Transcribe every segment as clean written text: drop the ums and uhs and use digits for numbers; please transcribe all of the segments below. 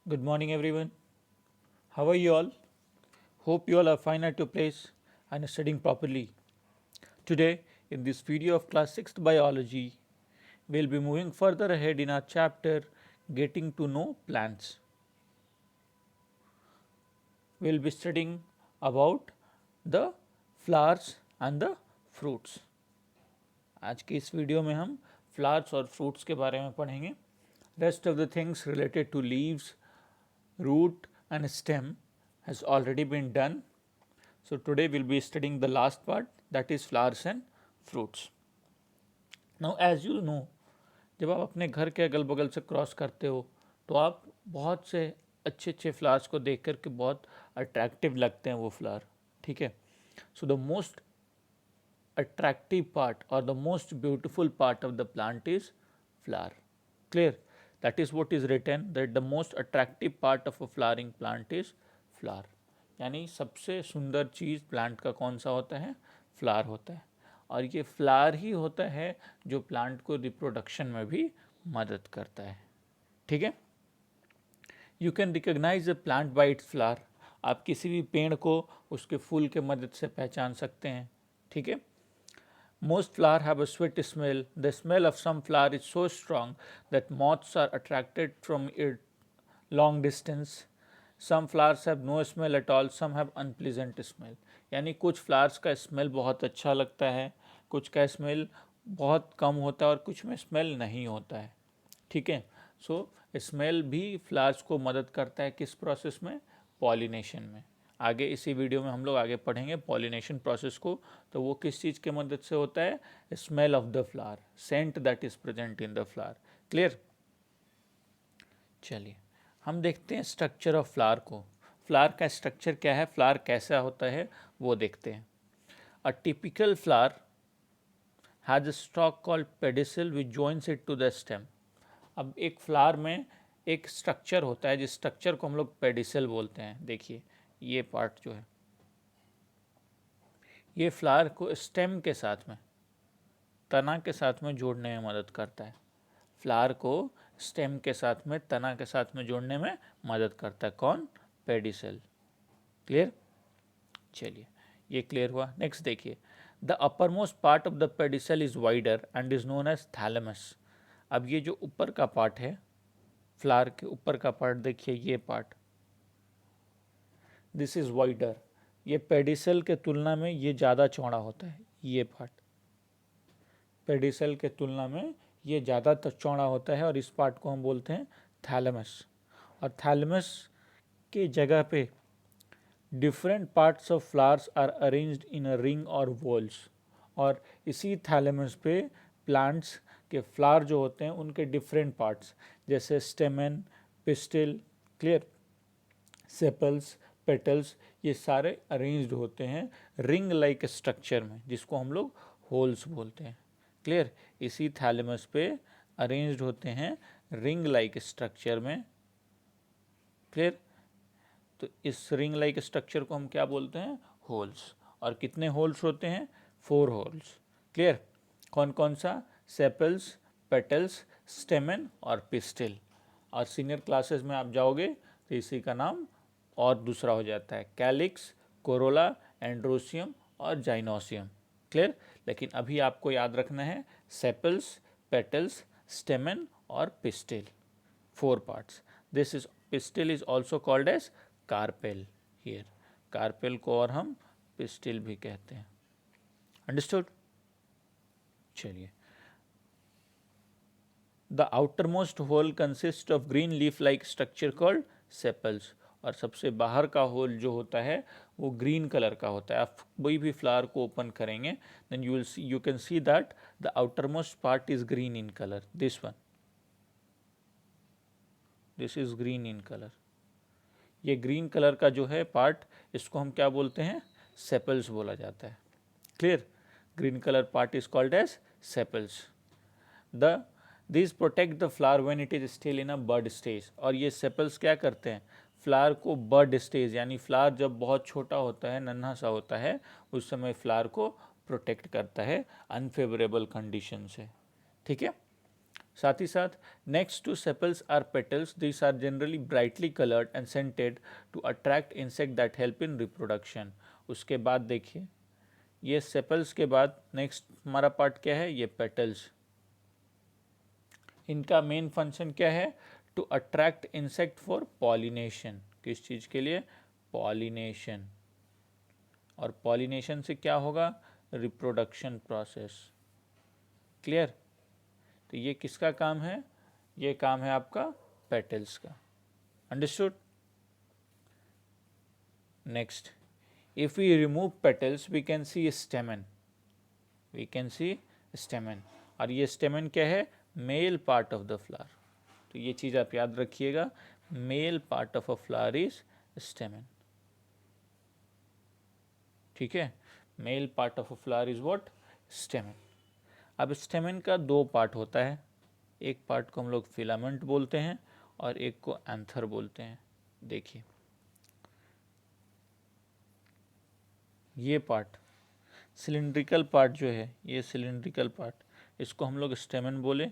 Good morning, everyone. How are you all? Hope you all are fine at your place and are studying properly. Today, in this video of class 6th biology, we'll be moving further ahead in our chapter Getting to Know Plants. We'll be studying about the flowers and the fruits. आज की इस video में हम flowers और fruits के बारे में पढ़ेंगे. Rest of the things related to leaves, root and stem has already been done. So today we'll be studying the last part, that is flowers and fruits. Now as you know, जब आप अपने घर के अगल बगल से cross करते हो तो आप बहुत से अच्छे अच्छे फ्लावर्स को देख करके बहुत अट्रैक्टिव लगते हैं वो फ्लावर. ठीक है. So the most attractive part or the most beautiful part of the plant is flower. Clear? That is what is written, that the most attractive part of a flowering plant is flower. यानी सबसे सुंदर चीज़ plant का कौन सा होता है? Flower होता है. और ये फ्लावर ही होता है जो प्लांट को रिप्रोडक्शन में भी मदद करता है. ठीक है. You can recognise a plant by its flower. आप किसी भी पेड़ को उसके फूल के मदद से पहचान सकते हैं. ठीक है. Most flowers have a sweet smell. The smell of some flower is so strong that moths are attracted from it long distance. Some flowers have no smell at all. Some have unpleasant smell. यानी कुछ flowers का smell बहुत अच्छा लगता है, कुछ का smell बहुत कम होता है और कुछ में स्मेल नहीं होता है. ठीक है. सो स्मेल भी फ्लावर्स को मदद करता है किस प्रोसेस में? पॉलिनेशन में. आगे इसी वीडियो में हम लोग आगे पढ़ेंगे पॉलिनेशन प्रोसेस को. तो वो किस चीज़ के मदद से होता है? Smell of the flower, scent that is present in the flower. Clear? चलिए हम देखते हैं स्ट्रक्चर ऑफ फ्लावर को. फ्लावर का स्ट्रक्चर क्या है, फ्लावर कैसा होता है वो देखते हैं. A typical flower has a stalk called pedicel which joins it to the stem. अब एक फ्लावर में एक स्ट्रक्चर होता है जिस स्ट्रक्चर को हम लोग पेडिसल बोलते हैं. देखिए ये पार्ट जो है ये फ्लावर को स्टेम के साथ में, तना के साथ में जोड़ने में मदद करता है. फ्लावर को स्टेम के साथ में, तना के साथ में जोड़ने में मदद करता है. कौन? पेडिसल. क्लियर? चलिए ये क्लियर हुआ. नेक्स्ट देखिए, the upper most part of the pedicel is wider and is known as thalamus. अब ये जो ऊपर का पार्ट है, फ्लावर के ऊपर का पार्ट देखिए, ये पार्ट, दिस इज वाइडर. ये पेडिसल के तुलना में ये ज़्यादा चौड़ा होता है. ये पार्ट पेडिसल के तुलना में ये ज़्यादा चौड़ा होता है और इस पार्ट को हम बोलते हैं थैलेमस. और थैलेमस के जगह पे different parts of flowers are arranged in a ring और वॉल्स. और इसी थैलेमस पे प्लांट्स के फ्लावर जो होते हैं उनके डिफरेंट पार्ट्स जैसे स्टेमन, पिस्टिल, क्लियर, सेपल्स, पेटल्स, ये सारे अरेंज्ड होते हैं रिंग लाइक स्ट्रक्चर में जिसको हम लोग होल्स बोलते हैं. क्लियर? इसी थैलेमस पे अरेंज्ड होते हैं रिंग लाइक स्ट्रक्चर में. क्लियर? तो इस रिंग लाइक स्ट्रक्चर को हम क्या बोलते हैं? होल्स. और कितने होल्स होते हैं? 4 होल्स. क्लियर? कौन कौन सा? सेपल्स, पेटल्स, स्टेमन और पिस्टिल. और सीनियर क्लासेस में आप जाओगे तो इसी का नाम और दूसरा हो जाता है, कैलिक्स, कोरोला, एंड्रोसियम और जाइनोसियम. क्लियर? लेकिन अभी आपको याद रखना है सेपल्स, पेटल्स, स्टेमन और pistil, 4 parts. This is pistil is also called as carpel. Here carpel को और हम पिस्टिल भी कहते हैं. अंडरस्टूड? चलिए, the outer most whole consist of green leaf like structure called sepals. और सबसे बाहर का होल जो होता है वो ग्रीन कलर का होता है. आप कोई भी फ्लावर को ओपन करेंगे then you can see that the outer most part is green in colour. This one, this is green in colour. ये ग्रीन कलर का जो है पार्ट, इसको हम क्या बोलते हैं? सेपल्स बोला जाता है. Clear? Green colour part is called as sepals. This protect the flower when it is still in a bud stage. और ये सेपल्स क्या करते हैं? फ्लावर को बड स्टेज यानी फ्लावर जब बहुत छोटा होता है, नन्हा सा होता है, उस समय फ्लावर को प्रोटेक्ट करता है अनफेवरेबल कंडीशन से. ठीक है. साथ ही साथ next to sepals are petals, this are generally brightly coloured and scented to attract insect that help in reproduction. उसके बाद देखिए, ये सेपल्स के बाद नेक्स्ट हमारा पार्ट क्या है, ये पेटल्स। इनका मेन फंक्शन क्या है, to attract insect for pollination. किस चीज़ के लिए, पॉलिनेशन। और पॉलिनेशन से क्या होगा, रिप्रोडक्शन प्रोसेस। क्लियर। तो ये किसका काम है, ये काम है आपका पेटल्स का। Understood. Next, if we remove petals we can see stamen, we can see stamen. और ये स्टेमन क्या है, male part of the flower. तो ये चीज़ आप याद रखिएगा, male part of a flower is stamen. ठीक है, male part of a flower is what, stamen. अब स्टेमन का दो पार्ट होता है, एक पार्ट को हम लोग फिलामेंट बोलते हैं और एक को एंथर बोलते हैं। देखिए ये पार्ट सिलिंड्रिकल पार्ट जो है, ये सिलिंड्रिकल पार्ट, इसको हम लोग स्टेमन बोले,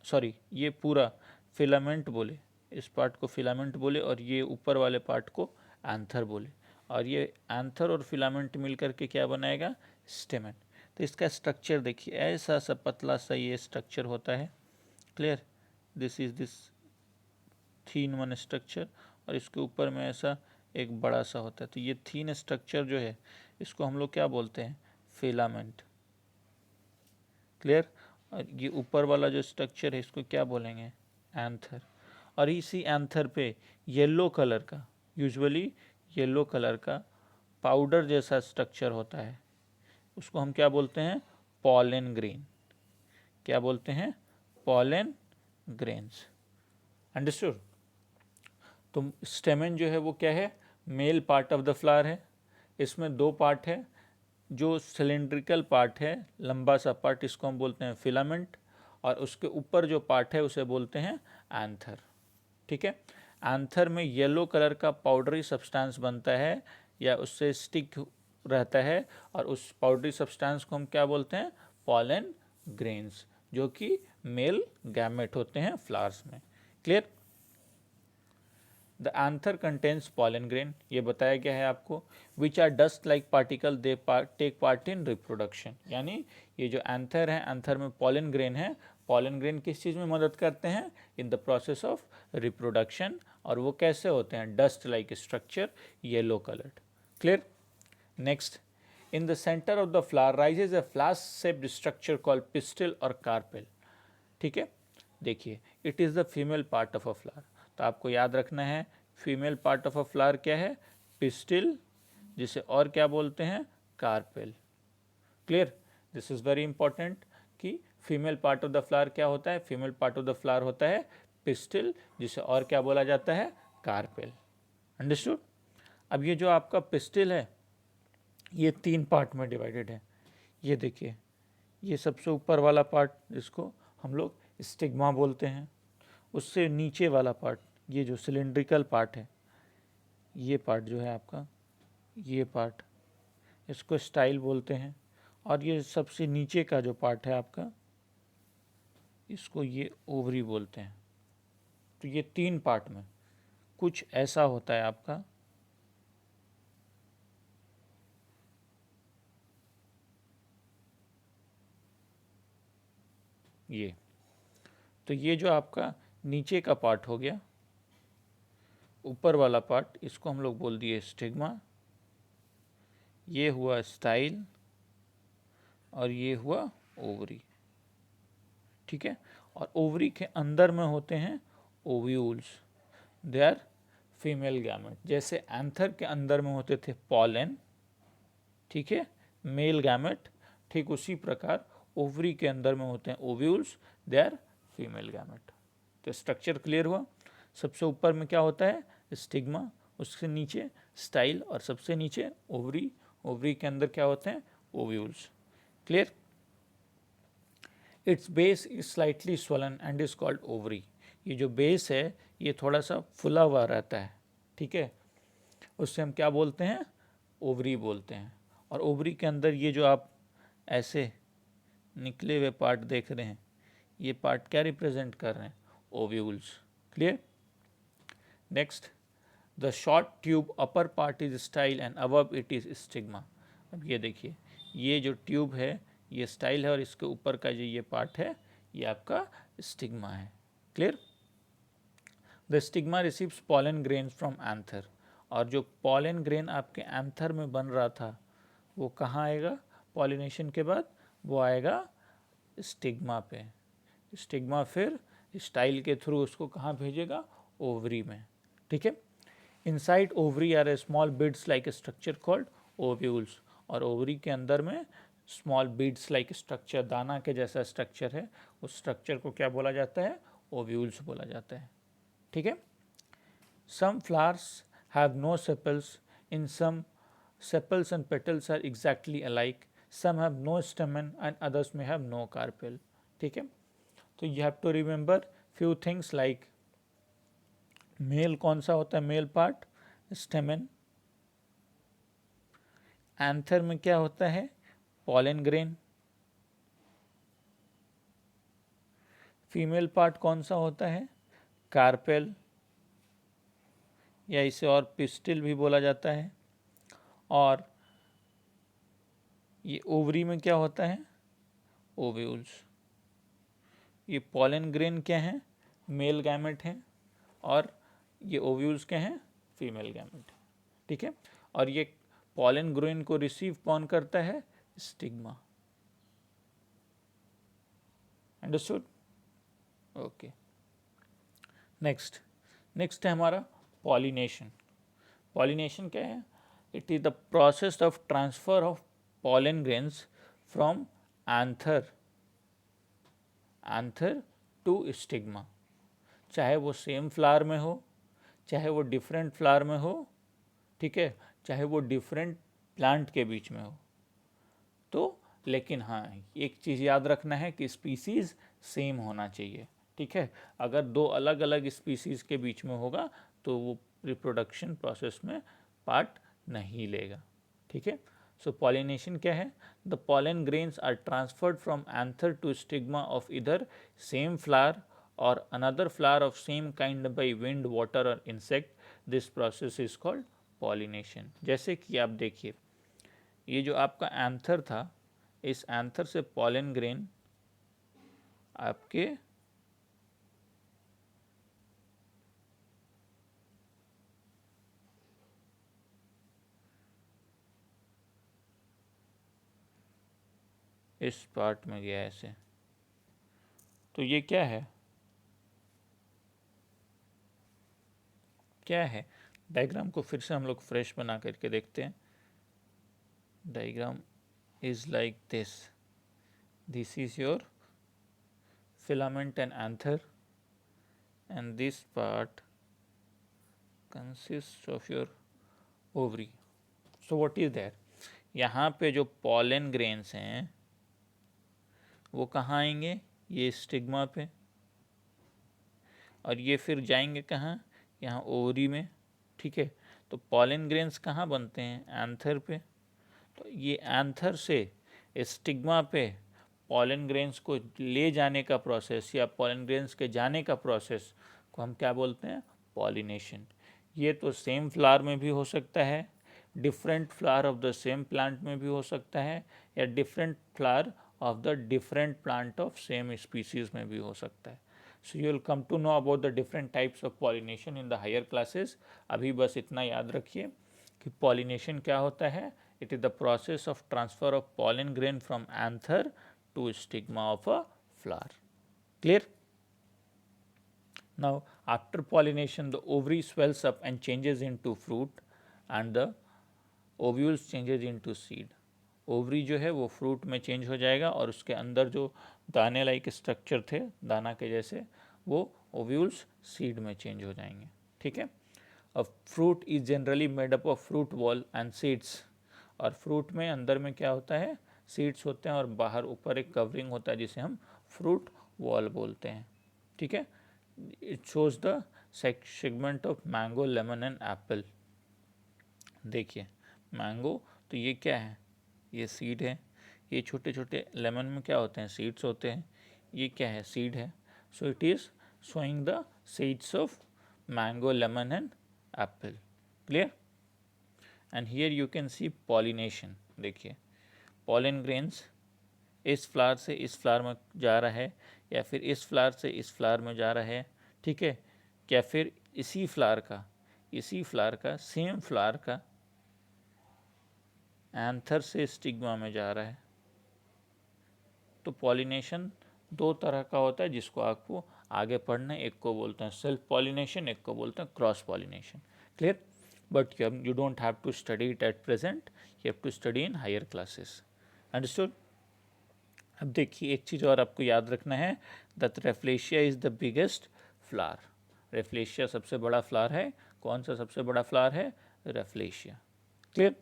सॉरी ये पूरा फिलामेंट बोले, इस पार्ट को फिलामेंट बोले और ये ऊपर वाले पार्ट को एंथर बोले। और ये एंथर और फिलामेंट मिलकर के क्या बनाएगा, स्टेमन। तो इसका स्ट्रक्चर देखिए, ऐसा सा पतला सा ये स्ट्रक्चर होता है। Clear, this is this thin one structure, और इसके ऊपर में ऐसा एक बड़ा सा होता है। तो ये थीन स्ट्रक्चर जो है इसको हम लोग क्या बोलते हैं, फिलामेंट। क्लियर। और ये ऊपर वाला जो स्ट्रक्चर है इसको क्या बोलेंगे, एंथर। और इसी एंथर पे येलो कलर का, यूजुअली येलो कलर का पाउडर जैसा स्ट्रक्चर होता है, उसको हम क्या बोलते हैं, पॉलन ग्रेन। क्या बोलते हैं, पॉलन ग्रेन्स। अंडरस्टूड। तो स्टेमन जो है वो क्या है, male part of the flower है। इसमें दो पार्ट है, जो सिलिंड्रिकल पार्ट है, लंबा सा पार्ट, इसको हम बोलते हैं फिलामेंट, और उसके ऊपर जो पार्ट है उसे बोलते हैं एंथर। ठीक है, एंथर में येलो कलर का पाउडरी सब्सटेंस बनता है या उससे स्टिक रहता है, और उस पाउडरी सब्सटेंस को हम क्या बोलते हैं, पॉलन ग्रेन्स, जो कि मेल गैमेट होते हैं फ्लावर्स में। Clear. The anther contains pollen grain, ये बताया गया है आपको, which are dust like particle, they take part in reproduction. यानी ये जो एंथर है, एंथर में पॉलन ग्रेन है, पॉलन ग्रेन किस चीज़ में मदद करते हैं, in the process of reproduction. और वो कैसे होते हैं, dust like structure, yellow coloured. Clear. Next, in the centre of the flower rises a flask shaped structure called pistil और कार्पेल। ठीक है, देखिए it is the female part of a flower. तो आपको याद रखना है, female part of a flower क्या है, पिस्टिल, जिसे और क्या बोलते हैं, carpel. Clear, this is very important कि female part of the flower क्या होता है, female part of the flower होता है पिस्टिल, जिसे और क्या बोला जाता है, कार्पेल। अंडरस्टूड। अब ये जो आपका पिस्टिल है ये तीन पार्ट में डिवाइडेड है। ये देखिए, ये सबसे ऊपर वाला पार्ट जिसको हम लोग स्टिग्मा बोलते हैं, उससे नीचे वाला पार्ट, ये जो सिलिंड्रिकल पार्ट है, ये पार्ट जो है आपका, ये पार्ट, इसको स्टाइल बोलते हैं। और ये सबसे नीचे का जो पार्ट है आपका, इसको ये ओवरी बोलते हैं। तो ये तीन पार्ट में कुछ ऐसा होता है आपका, ये। तो ये जो आपका नीचे का पार्ट हो गया, ऊपर वाला पार्ट, इसको हम लोग बोल दिए स्टिग्मा, ये हुआ स्टाइल, और ये हुआ ओवरी। ठीक है, और ओवरी के अंदर में होते हैं ovules, they are female gamete. जैसे एंथर के अंदर में होते थे पॉलन, ठीक है, मेल गैमेट, ठीक उसी प्रकार ओवरी के अंदर में होते हैं ovules, they are female gamete. तो स्ट्रक्चर क्लियर हुआ। सबसे ऊपर में क्या होता है, स्टिग्मा, उससे नीचे स्टाइल, और सबसे नीचे ओवरी, ओवरी के अंदर क्या होते हैं, ovules. Clear. It's base is slightly swollen and is called ovary. ये जो बेस है ये थोड़ा सा फुला हुआ रहता है, ठीक है, उससे हम क्या बोलते हैं, ओवरी बोलते हैं। और ओवरी के अंदर ये जो आप ऐसे निकले हुए पार्ट देख रहे हैं, ये पार्ट क्या रिप्रेजेंट कर रहे हैं? Ovules. Clear? Next, the short tube upper part is style and above it is stigma. अब ये देखिए, ये जो ट्यूब है ये स्टाइल है और इसके ऊपर का जो ये पार्ट है ये आपका स्टिग्मा है। Clear? The stigma receives pollen grains from anther. और जो पॉलन ग्रेन आपके एंथर में बन रहा था वो कहाँ आएगा पॉलिनेशन के बाद? वो आएगा स्टिग्मा पे। स्टिग्मा फिर स्टाइल के थ्रू उसको कहाँ भेजेगा? ओवरी में। ठीक है? Inside ovary are a small beads like a structure called ovules. और ओवरी के अंदर में स्मॉल बीड्स लाइक स्ट्रक्चर, दाना के जैसा स्ट्रक्चर है, उस स्ट्रक्चर को क्या बोला जाता है? ओव्यूल्स बोला जाता है। ठीक है? Some flowers have no sepals, in some sepals and petals are exactly alike, some have no stamen and others may have no carpel. ठीक है? तो you have to remember few things like male कौन सा होता है? Male part stamen. Anther में क्या होता है? Pollen grain. फीमेल पार्ट कौन सा होता है? कार्पेल, या इसे और पिस्टिल भी बोला जाता है। और ये ओवरी में क्या होता है? ओव्यूल्स। ये पॉलन ग्रेन क्या है? मेल गैमेट है। और ये ओव्यूल्स क्या हैं? Female gamete. ठीक है? और ये पॉलन ग्रेन को रिसीव कौन करता है? स्टिग्मा। अंडरस्टूड? ओके। नेक्स्ट है हमारा पॉलिनेशन। पॉलिनेशन क्या है? It is the process of transfer of pollen grains from anther to stigma. चाहे वो सेम फ्लावर में हो, चाहे वो डिफरेंट फ्लावर में हो, ठीक है, चाहे वो डिफरेंट प्लांट के बीच में हो। तो लेकिन हाँ, एक चीज़ याद रखना है कि स्पीसीज़ सेम होना चाहिए। ठीक है? अगर दो अलग अलग स्पीसीज़ के बीच में होगा तो वो रिप्रोडक्शन प्रोसेस में पार्ट नहीं लेगा। ठीक है? सो पॉलिनेशन क्या है? The pollen grains are transferred from anther to stigma of either same flower or another flower of same kind by wind, water or insect. This process is called pollination. जैसे कि आप देखिए, ये जो आपका एंथर था, इस एंथर से पॉलन ग्रेन आपके इस पार्ट में गया ऐसे। तो ये क्या है? क्या है? डायग्राम को फिर से हम लोग फ्रेश बना करके देखते हैं। Diagram is like this. This is your filament and anther, and this part consists of your ovary. So what is there? यहाँ पे जो pollen grains हैं वो कहाँ आएंगे? ये स्टिग्मा पे, और ये फिर जाएंगे कहाँ? यहाँ ओवरी में। ठीक है? तो pollen grains कहाँ बनते हैं? एंथर पे। तो ये एंथर से स्टिग्मा पे पॉलन ग्रेन्स को ले जाने का प्रोसेस या पॉलन ग्रेन्स के जाने का प्रोसेस को हम क्या बोलते हैं? पॉलिनेशन। ये तो सेम फ्लावर में भी हो सकता है, different flower of the same plant में भी हो सकता है, या different flower of the different plant of same species में भी हो सकता है। So you will come to know about the different types of pollination in the higher classes. अभी बस इतना याद रखिए कि पॉलिनेशन क्या होता है? It is the process of transfer of pollen grain from anther to stigma of a flower. Clear? Now after pollination the ovary swells up and changes into fruit and the ovules changes into seed. Ovary जो है वो fruit में change हो जाएगा और उसके अंदर जो दाने लाइक स्ट्रक्चर थे, दाना के जैसे, वो ओव्यूल्स सीड में चेंज हो जाएंगे। ठीक है? अब fruit is generally made up of fruit wall and seeds. और फ्रूट में अंदर में क्या होता है? सीड्स होते हैं और बाहर ऊपर एक कवरिंग होता है जिसे हम फ्रूट वॉल बोलते हैं। ठीक है? It shows the segment of mango, lemon and Apple. देखिए मैंगो, तो ये क्या है? ये सीड है। ये छोटे छोटे लेमन में क्या होते हैं? सीड्स होते हैं। ये क्या है, सीड है. So it is showing the seeds of mango, lemon and Apple. Clear. And here you can C pollination. देखिए पॉलन ग्रेन्स इस फ्लावर से इस फ्लावर में जा रहा है, या फिर इस फ्लावर से इस फ्लावर में जा रहा है. ठीक है. क्या फिर इसी फ्लावर का सेम फ्लावर का एंथर से स्टिग्मा में जा रहा है. तो पॉलिनेशन दो तरह का होता है जिसको आपको आगे पढ़ना है. एक को बोलते हैं सेल्फ पॉलिनेशन, एक को बोलते हैं cross pollination. Clear. But you don't have to study it at present, you have to study in higher classes. Understood. अब देखिए एक चीज़ और आपको याद रखना है, that rafflesia is the biggest flower. Rafflesia सबसे बड़ा फ्लावर है. कौन सा सबसे बड़ा फ्लावर है? Rafflesia. Clear.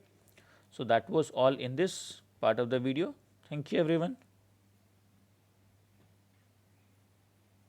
So that was all in this part of the video. Thank you everyone.